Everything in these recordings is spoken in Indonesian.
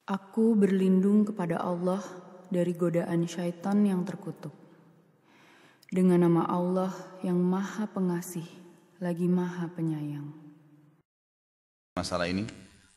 Aku berlindung kepada Allah dari godaan syaitan yang terkutuk. Dengan nama Allah yang Maha Pengasih, lagi Maha Penyayang. Masalah ini,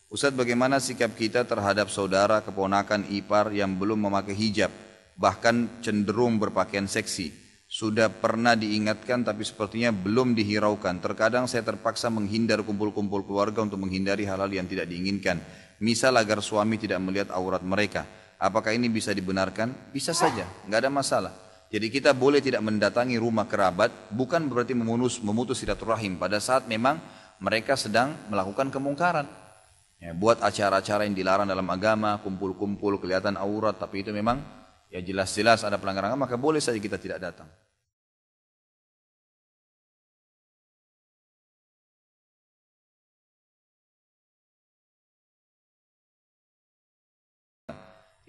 Ustadz, bagaimana sikap kita terhadap saudara, keponakan, ipar yang belum memakai hijab, bahkan cenderung berpakaian seksi? Sudah pernah diingatkan tapi sepertinya belum dihiraukan. Terkadang saya terpaksa menghindar kumpul-kumpul keluarga untuk menghindari hal-hal yang tidak diinginkan. Misal agar suami tidak melihat aurat mereka. Apakah ini bisa dibenarkan? Bisa saja, nggak ada masalah. Jadi kita boleh tidak mendatangi rumah kerabat, bukan berarti memutus silaturahim pada saat memang mereka sedang melakukan kemungkaran. Ya, buat acara-acara yang dilarang dalam agama, kumpul-kumpul, kelihatan aurat, tapi itu memang ya jelas-jelas ada pelanggaran agama, maka boleh saja kita tidak datang.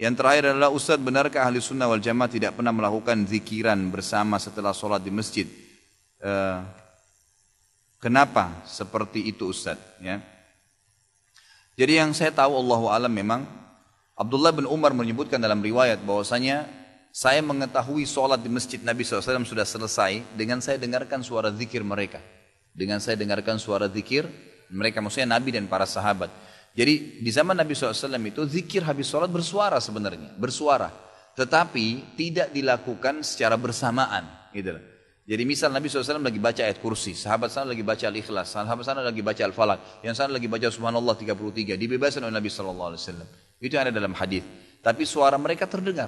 Yang terakhir adalah, Ustadz, benarkah ahli sunnah wal jamaah tidak pernah melakukan zikiran bersama setelah sholat di masjid? Kenapa seperti itu, Ustadz? Ya. Jadi yang saya tahu, Allahu a'lam, memang Abdullah bin Umar menyebutkan dalam riwayat bahwasanya saya mengetahui sholat di masjid Nabi SAW sudah selesai dengan saya dengarkan suara zikir mereka. Dengan saya dengarkan suara zikir mereka, maksudnya Nabi dan para sahabat. Jadi di zaman Nabi SAW itu zikir habis sholat bersuara sebenarnya, bersuara. Tetapi tidak dilakukan secara bersamaan. Gitu. Jadi misal Nabi SAW lagi baca ayat kursi, sahabat sana lagi baca Al-Ikhlas, sahabat sana lagi baca Al-Falaq, yang sana lagi baca Subhanallah 33, dibebaskan oleh Nabi SAW. Itu yang ada dalam hadis. Tapi suara mereka terdengar,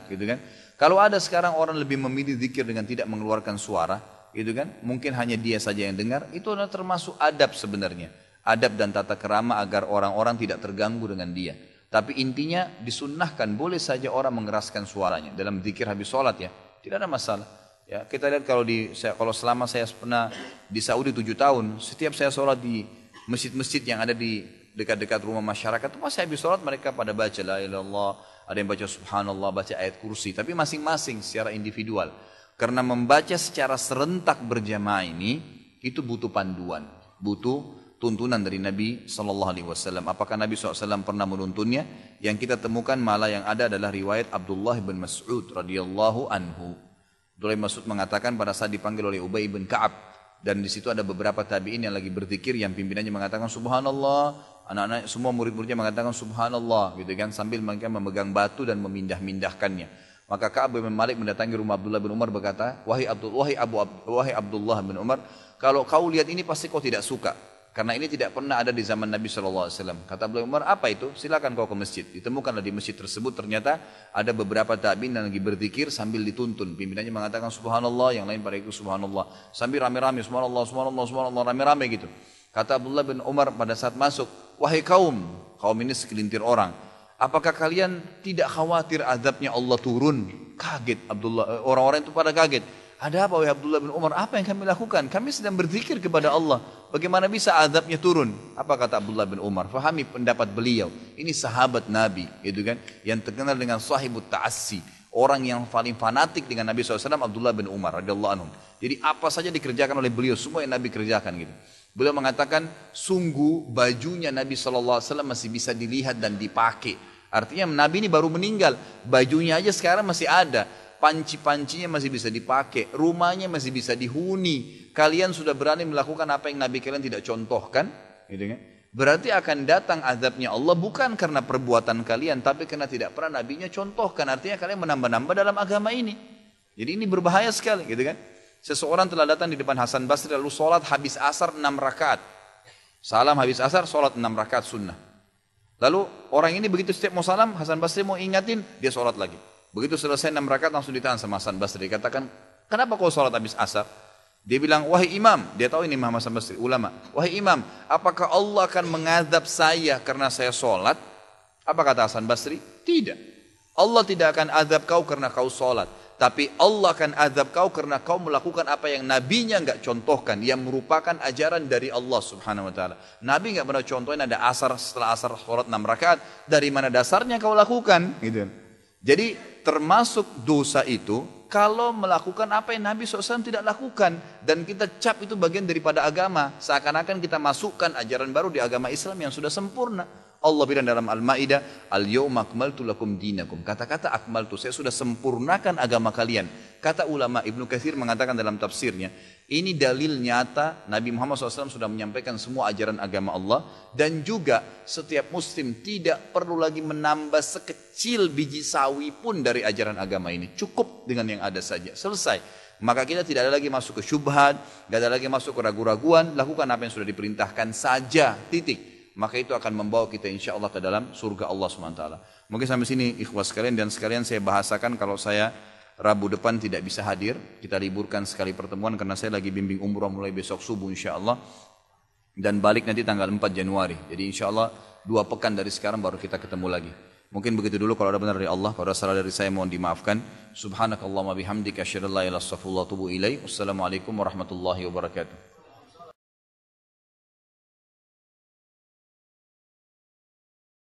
gitu kan. Kalau ada sekarang orang lebih memilih zikir dengan tidak mengeluarkan suara, gitu kan, mungkin hanya dia saja yang dengar, itu adalah termasuk adab sebenarnya. Adab dan tata kerama agar orang-orang tidak terganggu dengan dia. Tapi intinya disunnahkan, boleh saja orang mengeraskan suaranya dalam zikir habis sholat, ya, tidak ada masalah. Ya, kita lihat kalau selama saya pernah di Saudi 7 tahun, setiap saya sholat di masjid-masjid yang ada di dekat-dekat rumah masyarakat, itu pas habis sholat mereka pada baca la ilaha illallah, ada yang baca subhanallah, baca ayat kursi, tapi masing-masing secara individual. Karena membaca secara serentak berjamaah ini itu butuh panduan, butuh tuntunan dari Nabi SAW. Apakah Nabi SAW pernah menuntunnya? Yang kita temukan malah yang ada adalah riwayat Abdullah bin Mas'ud radhiyallahu anhu. Abdullah bin Mas'ud mengatakan pada saat dipanggil oleh Ubay bin Ka'ab, dan di situ ada beberapa tabi'in yang lagi berzikir, yang pimpinannya mengatakan subhanallah, anak-anak semua murid-muridnya mengatakan subhanallah, gitu kan, sambil mereka memegang batu dan memindah-mindahkannya. Maka Ka'ab bin Malik mendatangi rumah Abdullah bin Umar, berkata, wahai Abdullah bin Umar, kalau kau lihat ini pasti kau tidak suka. Karena ini tidak pernah ada di zaman Nabi SAW. Kata Abdullah bin Umar, apa itu? Silakan kau ke masjid. Ditemukanlah di masjid tersebut ternyata ada beberapa tabi'in yang lagi berzikir sambil dituntun. Pimpinannya mengatakan subhanallah, yang lain pada itu subhanallah. Sambil rame-rame subhanallah, subhanallah, subhanallah, rame-rame gitu. Kata Abdullah bin Umar pada saat masuk, wahai kaum ini segelintir orang, apakah kalian tidak khawatir azabnya Allah turun? Kaget Abdullah, orang-orang itu pada kaget. Ada apa wahai Abdullah bin Umar? Apa yang kami lakukan? Kami sedang berzikir kepada Allah. Bagaimana bisa azabnya turun? Apa kata Abdullah bin Umar? Fahami pendapat beliau. Ini sahabat Nabi, gitu kan? Yang terkenal dengan sahibut ta'assi. Orang yang paling fanatik dengan Nabi SAW, Abdullah bin Umar radhiyallahu anhu. Jadi apa saja dikerjakan oleh beliau, semua yang Nabi kerjakan gitu. Beliau mengatakan, sungguh bajunya Nabi SAW masih bisa dilihat dan dipakai. Artinya Nabi ini baru meninggal, bajunya aja sekarang masih ada. Panci-pancinya masih bisa dipakai, rumahnya masih bisa dihuni. Kalian sudah berani melakukan apa yang Nabi kalian tidak contohkan, gitu kan? Berarti akan datang azabnya Allah bukan karena perbuatan kalian, tapi karena tidak pernah Nabinya contohkan. Artinya kalian menambah-nambah dalam agama ini. Jadi ini berbahaya sekali, gitu kan? Seseorang telah datang di depan Hasan Basri lalu sholat habis asar 6 rakaat. Salam habis asar, sholat 6 rakaat sunnah. Lalu orang ini begitu setiap mau salam, Hasan Basri mau ingatin, dia sholat lagi. Begitu selesai 6 rakaat langsung ditahan sama Hasan Basri. Dikatakan, kenapa kau sholat habis asar? Dia bilang, wahai imam, dia tahu ini Imam Hasan Basri, ulama. Wahai imam, apakah Allah akan mengadab saya karena saya sholat? Apa kata Hasan Basri? Tidak. Allah tidak akan azab kau karena kau sholat. Tapi Allah akan azab kau karena kau melakukan apa yang nabinya enggak contohkan, yang merupakan ajaran dari Allah Subhanahu wa taala. Nabi enggak pernah contohin ada asar, setelah asar sholat 6 rakaat. Dari mana dasarnya kau lakukan? Gitu. Jadi termasuk dosa itu kalau melakukan apa yang Nabi SAW tidak lakukan, dan kita cap itu bagian daripada agama, seakan-akan kita masukkan ajaran baru di agama Islam yang sudah sempurna. Allah bilang dalam Al-Ma'idah, Al-yawma akmaltu lakum dinakum. Kata-kata akmaltu, saya sudah sempurnakan agama kalian. Kata ulama, Ibnu Katsir mengatakan dalam tafsirnya, ini dalil nyata Nabi Muhammad SAW sudah menyampaikan semua ajaran agama Allah. Dan juga setiap muslim tidak perlu lagi menambah sekecil biji sawi pun dari ajaran agama ini. Cukup dengan yang ada saja, selesai. Maka kita tidak ada lagi masuk ke syubhat, tidak ada lagi masuk ke ragu-raguan, lakukan apa yang sudah diperintahkan saja, titik. Maka itu akan membawa kita insya Allah ke dalam surga Allah SWT. Mungkin sampai sini ikhwas sekalian, dan sekalian saya bahasakan kalau saya Rabu depan tidak bisa hadir, kita liburkan sekali pertemuan karena saya lagi bimbing umrah mulai besok subuh insya Allah, dan balik nanti tanggal 4 Januari. Jadi insya Allah 2 pekan dari sekarang baru kita ketemu lagi. Mungkin begitu dulu, kalau ada benar dari Allah, kalau ada salah dari saya mohon dimaafkan. Subhanakallahumma bihamdika asyhadu an la ilaha illa anta astaghfiruka wa atubu ilaik. Wassalamualaikum warahmatullahi wabarakatuh.